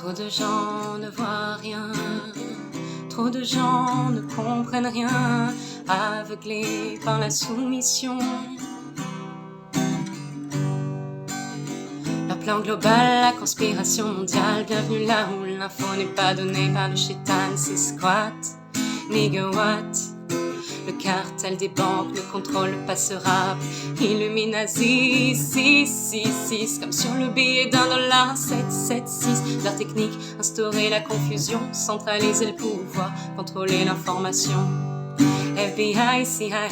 Trop de gens ne voient rien, trop de gens ne comprennent rien, aveuglés par la soumission. Leur plan global, la conspiration mondiale, bienvenue là où l'info n'est pas donnée par le chétan, c'est squat, nigawatts. Le cartel des banques ne contrôle pas ce rap. Illuminati, 666, comme sur le billet $1, 776. Leur technique, instaurer la confusion, centraliser le pouvoir, contrôler l'information. FBI, CIA,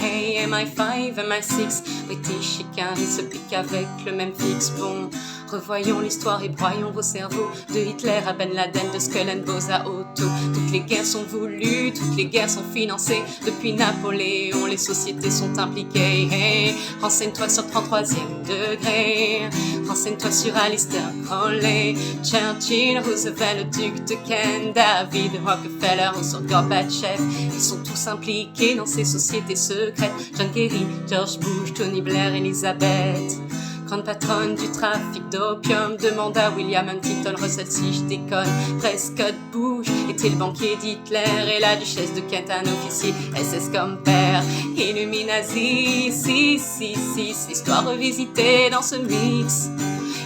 MI5, MI6, British Chicanerie se piquent avec le même fixe. Bon, revoyons l'histoire et broyons vos cerveaux. De Hitler à Ben Laden, de Skull and Bones à Otto. Toutes les guerres sont voulues, toutes les guerres sont financées. Depuis Napoléon, les sociétés sont impliquées. Hey, renseigne-toi sur 33e degré. Renseigne-toi sur Alistair Crowley, Churchill, Roosevelt, le duc de Kent, David Rockefeller ou sur Gorbatchev. Ils sont tous impliqués dans ces sociétés secrètes. John Kerry, George Bush, Tony Blair, Elizabeth. Grande patronne du trafic d'opium, demande à William Huntington Russell si je déconne. Prescott Bush était le banquier d'Hitler et la duchesse de Kent un officier SS comme père. Illuminati, 666, histoire revisitée dans ce mix.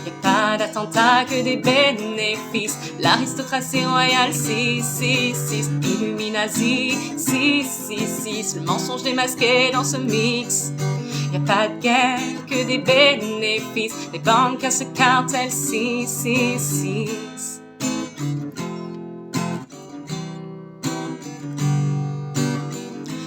Y'a pas d'attentat que des bénéfices. L'aristocratie royale, 666. Illuminati, 666. Le mensonge démasqué dans ce mix. Y'a pas de guerre que des bénéfices. Les banques à ce cartel, 666.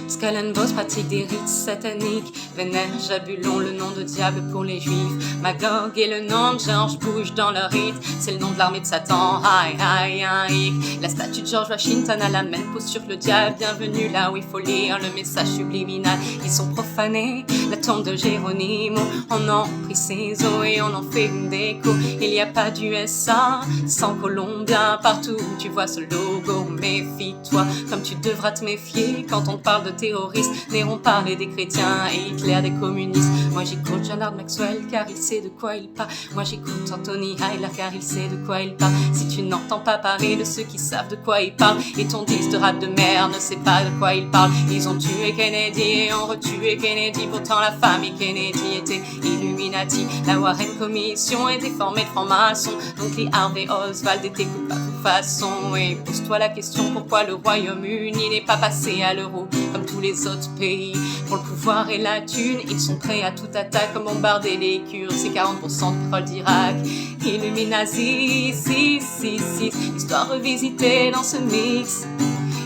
Skull and Bones pratique des rites sataniques. Vénère Jabulon, le nom de diable pour les juifs. Magog est le nom de George Bush dans leur rite. C'est le nom de l'armée de Satan. Aïe, aïe, aïe. La statue de George Washington a la même posture que le diable. Bienvenue là où il faut lire le message subliminal. Ils sont profanés. La tombe de Geronimo, on en pris ses os et on en fait une déco. Il n'y a pas d'USA sans Colombien. Partout où tu vois ce logo, méfie-toi comme tu devras te méfier quand on parle de terroristes. Néron parlait des chrétiens et Hitler des communistes. Moi j'écoute John Maxwell car il sait de quoi il parle. Moi j'écoute Anthony Heidler car il sait de quoi il parle. Si tu n'entends pas parler de ceux qui savent de quoi ils parlent, et ton disque de rap de merde ne sait pas de quoi il parle. Ils ont tué Kennedy et ont retué Kennedy. Pourtant la famille Kennedy était Illuminati. La Warren Commission était formée de francs-maçons. Donc les Harvey Oswald étaient coupables de façon. Et pose-toi la question, pourquoi le Royaume-Uni n'est pas passé à l'euro comme tous les autres pays. Pour le pouvoir et la thune, ils sont prêts à toute attaque comme bombarder les Kurdes. C'est 40% de pétrole d'Irak. Illuminati, 666, histoire revisitée dans ce mix.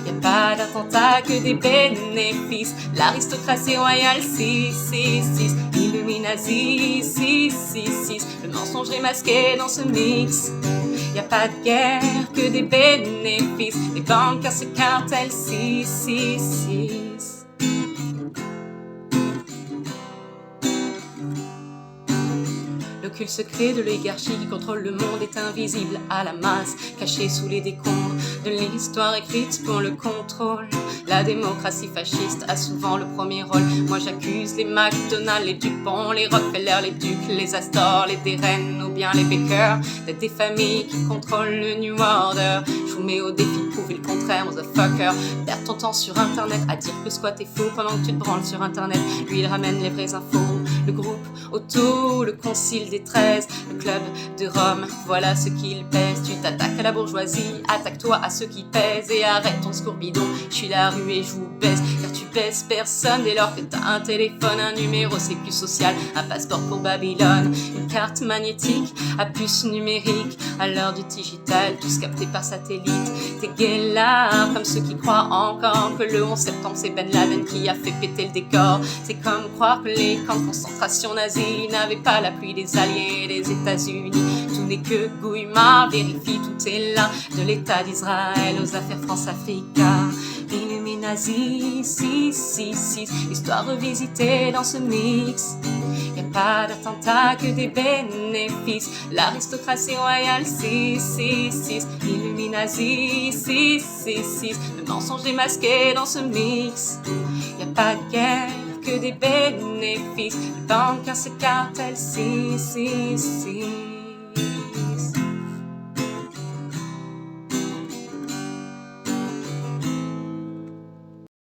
Y'a pas d'attentat que des bénéfices. L'aristocratie royale, 666. Illuminati, 666. Le mensonge est masqué dans ce mix. Y'a pas de guerre que des bénéfices. Les banques à ce cartel, 666. L'occulte secret de l'oligarchie qui contrôle le monde est invisible à la masse, caché sous les décombres de l'histoire écrite pour le contrôle. La démocratie fasciste a souvent le premier rôle. Moi j'accuse les McDonald's, les Dupont, les Rockefeller, les Ducs, les Astor, les Deren ou bien les Baker, d'être des familles qui contrôlent le New Order. Je vous mets au défi de prouver le contraire, motherfucker. Perdre ton temps sur internet à dire que squat est faux pendant que tu te branles sur internet. Lui il ramène les vraies infos. Le groupe auto, le concile des 13, le club de Rome, voilà ce qu'il pèse. Tu t'attaques à la bourgeoisie, attaque-toi à ceux qui pèsent et arrête ton discours bidon. Je suis la rue et je vous baise, car tu baisses personne dès lors que t'as un téléphone, un numéro sécu social, un passeport pour Babylone, une carte magnétique à puce numérique. À l'heure du digital, tous captés par satellite. T'es guélards comme ceux qui croient encore que le 11 septembre c'est Ben Laden qui a fait péter le décor. C'est comme croire que les camps de concentration nazis n'avaient pas l'appui des alliés des États-Unis. Tout n'est que Gouimard, vérifie, tout est là. De l'État d'Israël aux affaires France-Africa. Illuminati, 666, histoire revisitée dans ce mix. Y'a pas d'attentat que des bénéfices. L'aristocratie royale, 666. Illuminati, 666. Le mensonge démasqué dans ce mix. Y'a pas de guerre que des bénéfices. Les banques à ce cartel, 666.